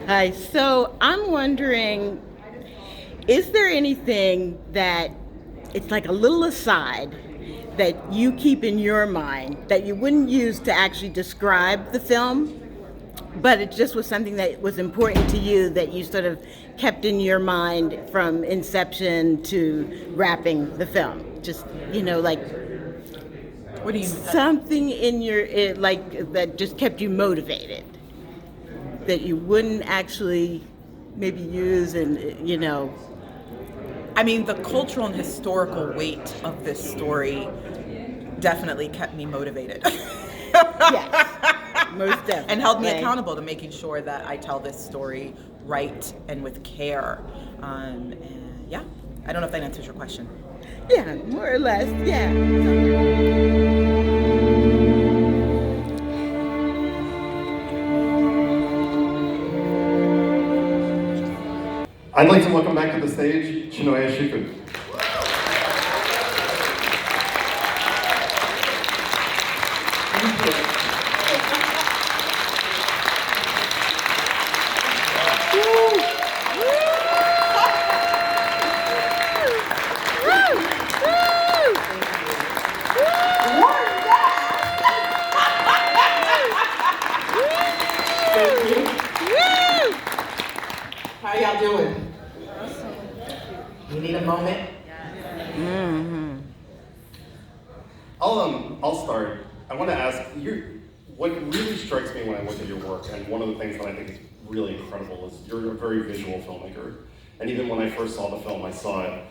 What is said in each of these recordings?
Hi, so I'm wondering, is there anything that it's like a little aside that you keep in your mind that you wouldn't use to actually describe the film, but it just was something that was important to you that you sort of kept in your mind from inception to wrapping the film? Just, like What do you something in like that just kept you motivated that you wouldn't actually maybe use and. I mean, the cultural and historical weight of this story definitely kept me motivated. Yes, most definitely. And held me accountable to making sure that I tell this story right and with care. And yeah, I don't know if that answers your question. Yeah, more or less, yeah. I'd like to welcome back to the stage Chinonye Chukwu. How y'all doing? You need a moment? Mm-hmm. I'll start. I want to ask you, what really strikes me when I look at your work, and one of the things that I think is really incredible, is you're a very visual filmmaker. And even when I first saw the film, I saw it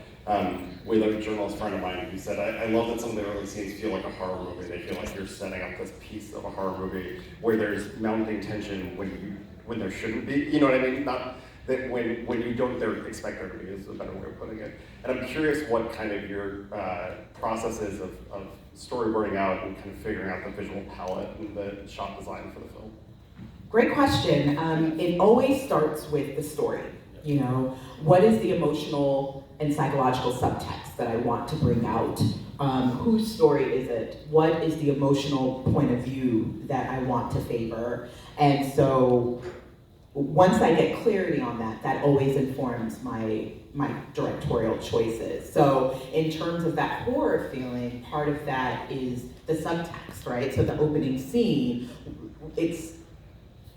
with a journalist friend of mine who said, I love that some of the early scenes feel like a horror movie. They feel like you're setting up this piece of a horror movie where there's mounting tension when there shouldn't be. You know what I mean? Not that when you don't expect there to be, is a better way of putting it. And I'm curious what kind of your process is of storyboarding out and kind of figuring out the visual palette and the shot design for the film. Great question. It always starts with the story. You know, what is the emotional and psychological subtext that I want to bring out? Whose story is it? What is the emotional point of view that I want to favor? And so once I get clarity on that, that always informs my directorial choices. So in terms of that horror feeling, part of that is the subtext, right? So the opening scene, it's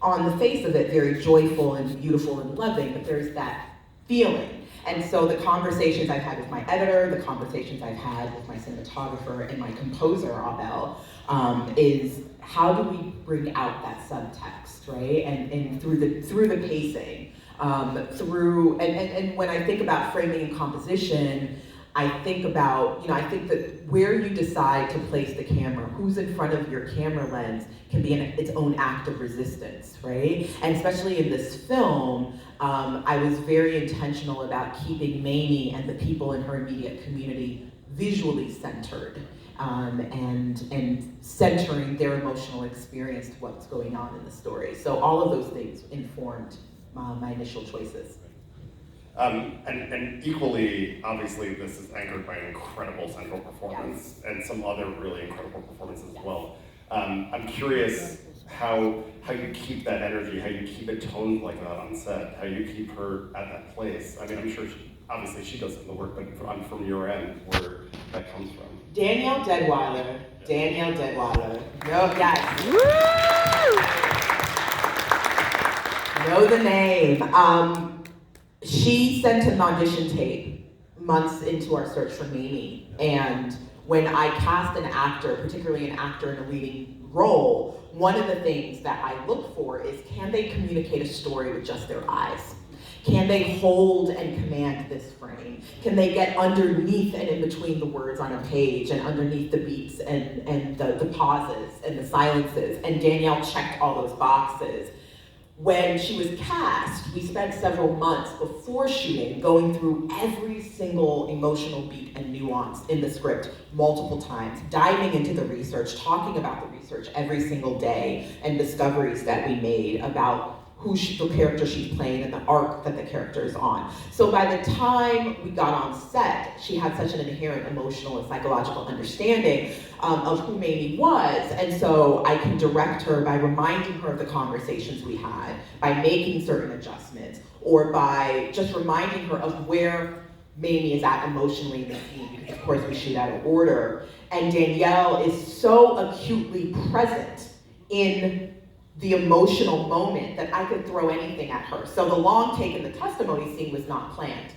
on the face of it very joyful and beautiful and loving, but there's that feeling. And so the conversations I've had with my editor, the conversations I've had with my cinematographer and my composer, Abel, is how do we bring out that subtext, right? And through the pacing, and when I think about framing and composition, I think about, I think that where you decide to place the camera, who's in front of your camera lens, can be its own act of resistance, right? And especially in this film, I was very intentional about keeping Mamie and the people in her immediate community visually centered, and centering their emotional experience to what's going on in the story. So all of those things informed my initial choices. And equally, obviously, this is anchored by an incredible central performance, and some other really incredible performances as well. I'm curious how you keep that energy, how you keep it toned like that on set, how you keep her at that place. I mean, I'm sure obviously she does the work, but from your end, where that comes from. Danielle Deadwyler. Danielle Deadwyler. No, guys. Woo! Know the name. She sent an audition tape months into our search for Mamie, and when I cast an actor, particularly an actor in a leading role, one of the things that I look for is, can they communicate a story with just their eyes? Can they hold and command this frame? Can they get underneath and in between the words on a page and underneath the beats and the pauses and the silences? And Danielle checked all those boxes. When she was cast, we spent several months before shooting going through every single emotional beat and nuance in the script multiple times, diving into the research, talking about the research every single day, and discoveries that we made about the character she's playing and the arc that the character is on. So by the time we got on set, she had such an inherent emotional and psychological understanding of who Mamie was, and so I can direct her by reminding her of the conversations we had, by making certain adjustments, or by just reminding her of where Mamie is at emotionally in the scene, because of course we shoot out of order. And Danielle is so acutely present in the emotional moment that I could throw anything at her. So the long take in the testimony scene was not planned.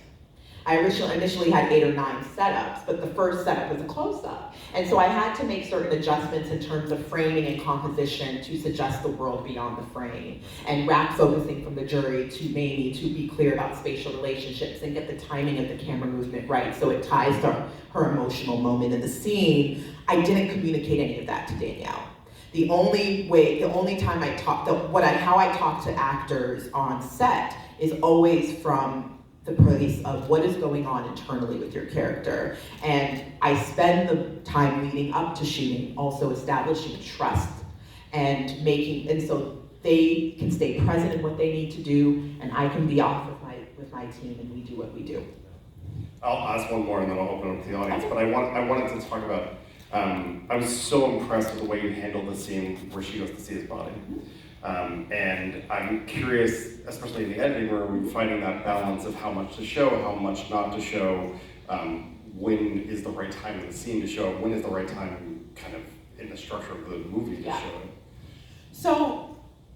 I initially had 8 or 9 setups, but the first setup was a close-up. And so I had to make certain adjustments in terms of framing and composition to suggest the world beyond the frame, and rack focusing from the jury to Mamie to be clear about spatial relationships and get the timing of the camera movement right so it ties to her emotional moment in the scene. I didn't communicate any of that to Danielle. The only time I talk, how I talk to actors on set is always from the place of what is going on internally with your character. And I spend the time leading up to shooting also establishing trust and so they can stay present in what they need to do, and I can be off with my team and we do what we do. I'll ask one more and then I'll open it up to the audience, but I wanted to talk about, I was so impressed with the way you handled the scene where she goes to see his body. And I'm curious, especially in the editing room, finding that balance of how much to show, how much not to show, when is the right time in the scene to show, when is the right time kind of in the structure of the movie to show it. So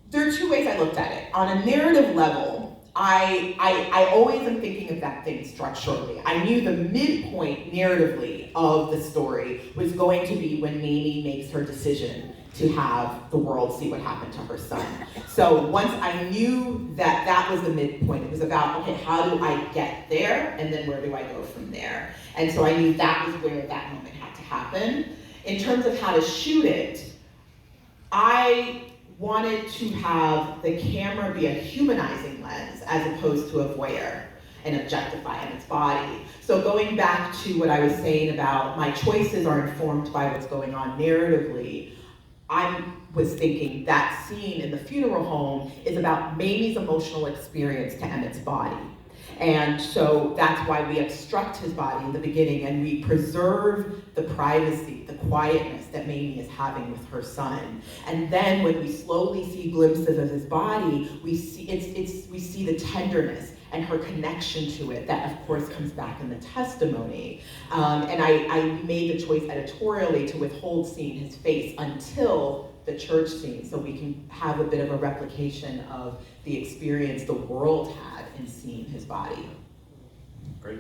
there are 2 ways I looked at it. On a narrative level, I always am thinking of that thing structurally. I knew the midpoint narratively of the story was going to be when Mamie makes her decision to have the world see what happened to her son. So once I knew that that was the midpoint, it was about, okay, how do I get there, and then where do I go from there? And so I knew that was where that moment had to happen. In terms of how to shoot it, I wanted to have the camera be a humanizing lens as opposed to a voyeur and objectify Emmett's body. So going back to what I was saying about my choices are informed by what's going on narratively, I was thinking that scene in the funeral home is about Mamie's emotional experience to Emmett's body. And so that's why we obstruct his body in the beginning and we preserve the privacy, the quietness that Mamie is having with her son. And then when we slowly see glimpses of his body, we see the tenderness and her connection to it that of course comes back in the testimony. And I made the choice editorially to withhold seeing his face until the church scene so we can have a bit of a replication of the experience the world had in seeing his body. Great.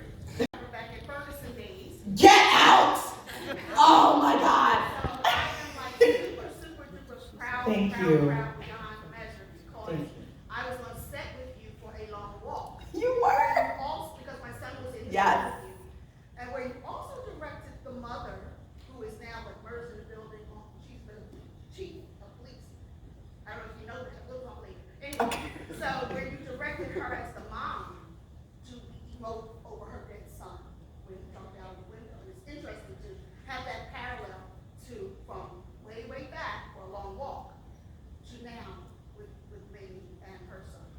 Back in Ferguson days. Get out! Oh my God! So I am like super duper proud, Thank proud, you. proud beyond measure because Thank you. I was on set with you for a long walk. You were! Also, because my son was in the Yes. room with you. And where you also directed the mother, who is now like merged in the building, she's the chief of police. I don't know if you know that, we'll talk later. Anyway, so where you directed her as the mom to emote over her dead son when he jumped out the window. And it's interesting to have that parallel to from way, way back for a long walk to now with Mamie and her son.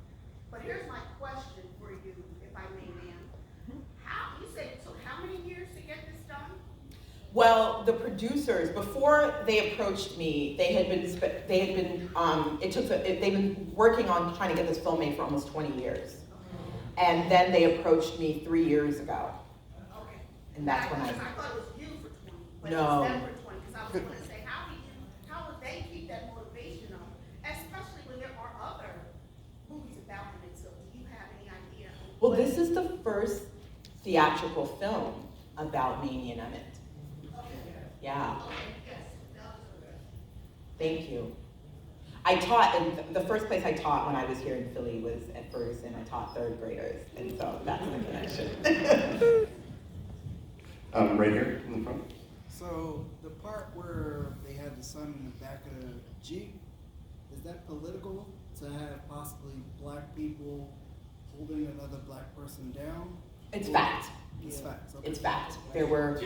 But here's my question for you, if I may, ma'am. How, you said it took how many years to get this done? Well, the producers, before they approached me, they've been working on trying to get this film made for almost 20 years. And then they approached me 3 years ago. Okay. And that's when I thought it was you for 20, but No. it's them for 20, because I was going to say, how would they keep that motivation up, especially when there are other movies about Emmett Till? Do you have any idea? Well, this is the first theatrical film about Mamie and Emmett. Yeah, Okay, yes, that was thank you. I taught, and the first place I taught when I was here in Philly was at Ferguson. I taught 3rd graders, and so that's the connection. Right here in the front. So the part where they had the son in the back of the Jeep, is that political to have possibly black people holding another black person down? It's fact. It's facts. Okay. It's fact. There were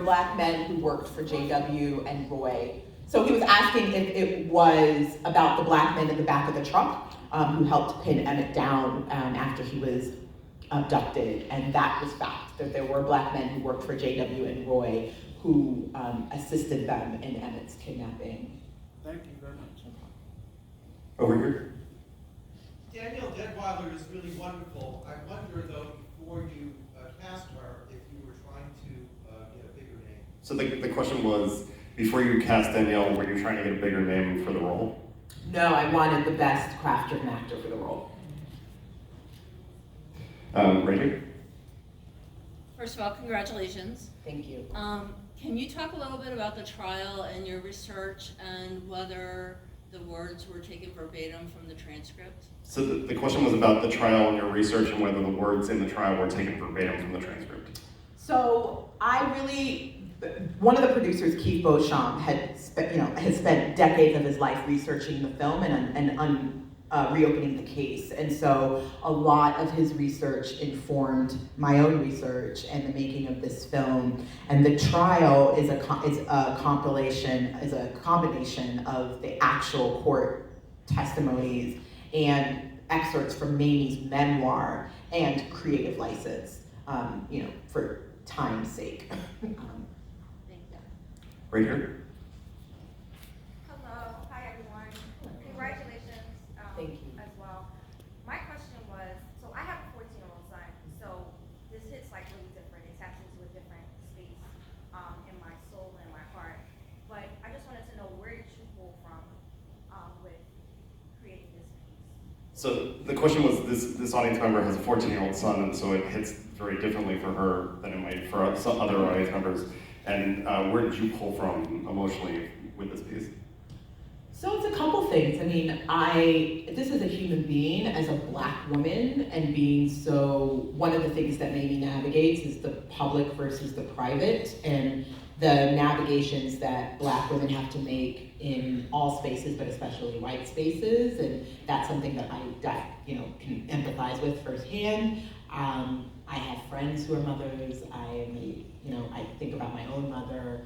black men who worked for JW and Roy So he was asking if it was about the black men in the back of the truck who helped pin Emmett down after he was abducted, and that was fact, that there were black men who worked for JW and Roy who assisted them in Emmett's kidnapping. Thank you very much. Over here. Danielle Deadwyler is really wonderful. I wonder though, before you cast her, if you were trying to get a bigger name. So the question was, before you cast Danielle, were you trying to get a bigger name for the role? No, I wanted the best craft-driven actor for the role. Right here. First of all, congratulations. Thank you. Can you talk a little bit about the trial and your research and whether the words were taken verbatim from the transcript? So the question was about the trial and your research and whether the words in the trial were taken verbatim from the transcript. So one of the producers, Keith Beauchamp, had spent decades of his life researching the film and reopening the case. And so a lot of his research informed my own research and the making of this film. And the trial is a combination of the actual court testimonies and excerpts from Mamie's memoir and creative license, for time's sake. Thank you. Right here. Hello, hi everyone. Congratulations Thank you. as well. My question was, so I have a 14-year-old son, so this hits like really different. It taps into a different space in my soul and my heart. But I just wanted to know, where did you pull from with creating this piece? So the question was, this audience member has a 14-year-old son, and so it hits very differently for her than it might for some other audience members. And where did you pull from emotionally with this piece? So it's a couple things. I mean, this is a human being as a black woman, and being so, one of the things that Mamie navigates is the public versus the private, and the navigations that black women have to make in all spaces, but especially white spaces, and that's something that I can empathize with firsthand. I have friends who are mothers. I think about my own mother,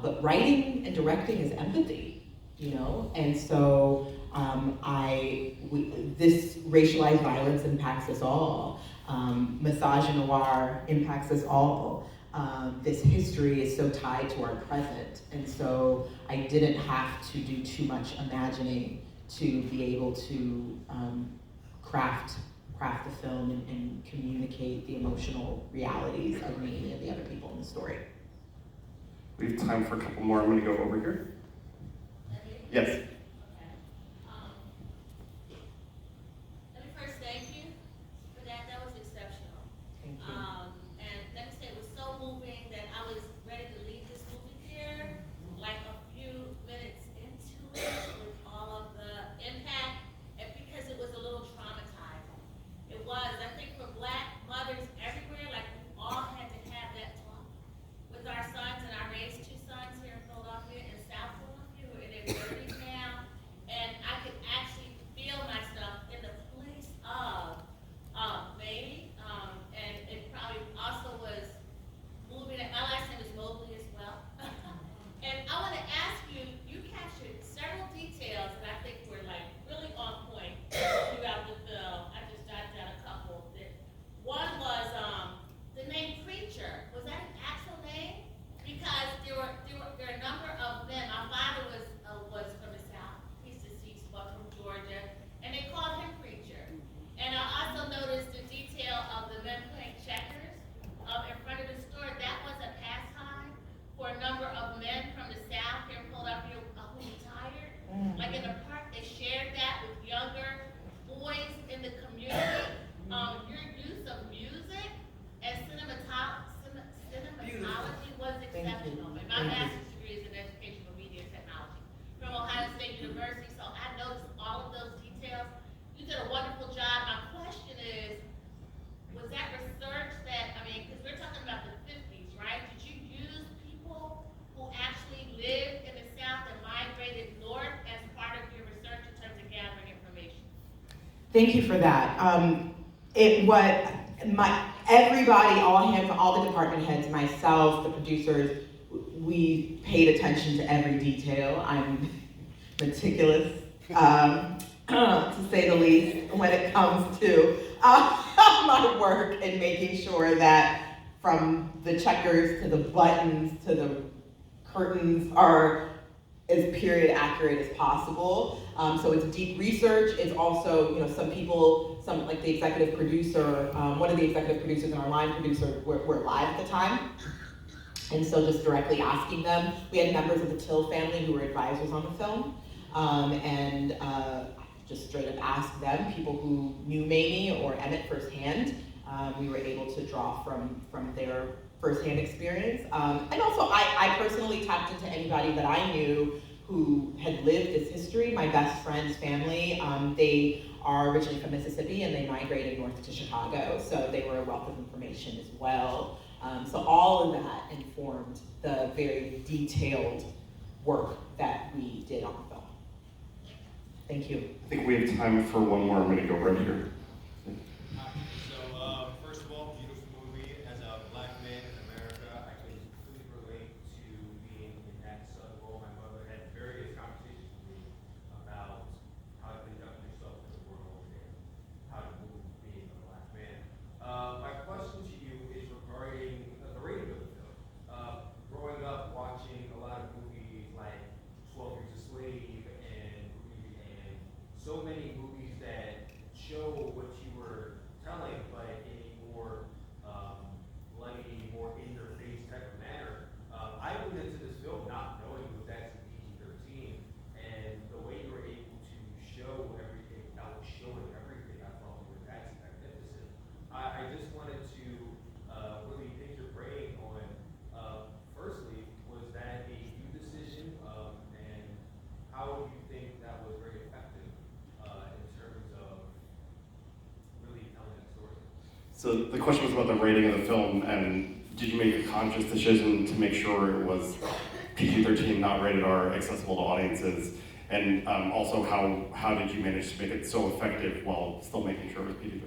but writing and directing is empathy, and so this racialized violence impacts us all. Misogynoir impacts us all. This history is so tied to our present, and so I didn't have to do too much imagining to be able to craft the film and communicate the emotional realities of me and the other people in the story. We have time for a couple more. I'm going to go over here. Yes. Let me first thank you for that. That was exceptional. Thank you. And let me say, it was so moving that I was ready to leave this movie theater like a few minutes into it with all of the impact, and because it was a little traumatizing. It was, I think, for black mothers everywhere, like we all had to have that talk with our sons, and I raised two sons here in Philadelphia and South Philadelphia, who are in their 30s now, and I could actually feel myself in the place of Mamie, and it probably also was moving. My last name is Mobley as well. And I want to ask you, you captured several details that I think were like really on point throughout the film. I just jotted down a couple. One was the name Preacher. Was that an actual name? Because there are a number of men. My father was from the South. He's deceased, but from Georgia, and they called him Preacher. And I also noticed the detail of the men playing checkers in front of the store. That was a pastime for a number of men from the South here in Philadelphia who retired. Like in the park, they shared that with younger boys in the community. Your use of music and cinematology was exceptional. And my master's degree is in educational media and technology from Ohio State University, so I noticed all of those details. You did a wonderful job. My question is, was that research because we're talking about the 50s, right? Did you use people who actually lived in the South and migrated north as part of your research in terms of gathering information? Thank you for that. Everybody, all the department heads, myself, the producers, we paid attention to every detail. I'm meticulous, to say the least, when it comes to my work and making sure that from the checkers to the buttons to the curtains are as period accurate as possible. So it's deep research. It's also, some people, like the executive producer, one of the executive producers and our line producer were live at the time. And so just directly asking them. We had members of the Till family who were advisors on the film. Just straight up asked them, people who knew Mamie or Emmett firsthand. We were able to draw from their firsthand experience. And also, I personally tapped into anybody that I knew who had lived this history. My best friend's family, they are originally from Mississippi and they migrated north to Chicago, so they were a wealth of information as well. So all of that informed the very detailed work that we did on the film. Thank you. I think we have time for one more. I'm going to go right here. So, first of all, beautiful movie. As a black man in America, I can completely relate to being in that son role. My mother had various conversations with me about how to conduct yourself in the world and how to move being a black man. My question to you is regarding the rating of the film. Growing up watching a lot of movies like 12 Years a Slave and so many movies that show what you were telling, but in a more bloody, more in-your-face type of manner. I went into this film not knowing it was actually PG-13, and the way you were able to show everything without showing everything, I thought was actually magnificent. I just wanted to really pick your brain on, firstly, was that a new decision, and how do you think that was very effective in terms of really telling that story? So the question was about the rating of the film, and did you make a conscious decision to make sure it was PG-13, not rated R, accessible to audiences? And also, how did you manage to make it so effective while still making sure it was PG-13?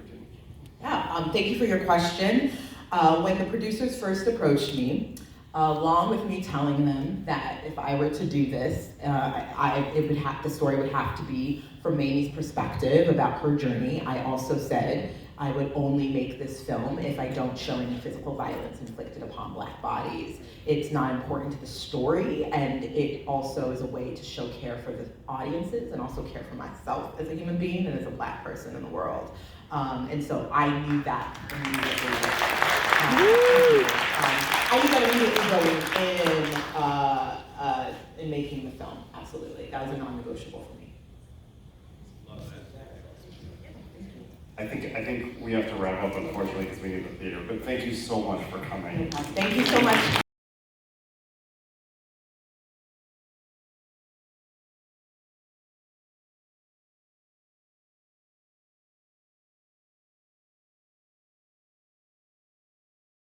Yeah, thank you for your question. When the producers first approached me, along with me telling them that if I were to do this, the story would have to be from Mamie's perspective about her journey. I also said I would only make this film if I don't show any physical violence inflicted upon Black bodies. It's not important to the story, and it also is a way to show care for the audiences and also care for myself as a human being and as a Black person in the world. And so I knew that immediately. I knew that immediately going in making the film. Absolutely, that was a non-negotiable for me. I think we have to wrap up, unfortunately, because we need the theater. But thank you so much for coming. Thank you so much.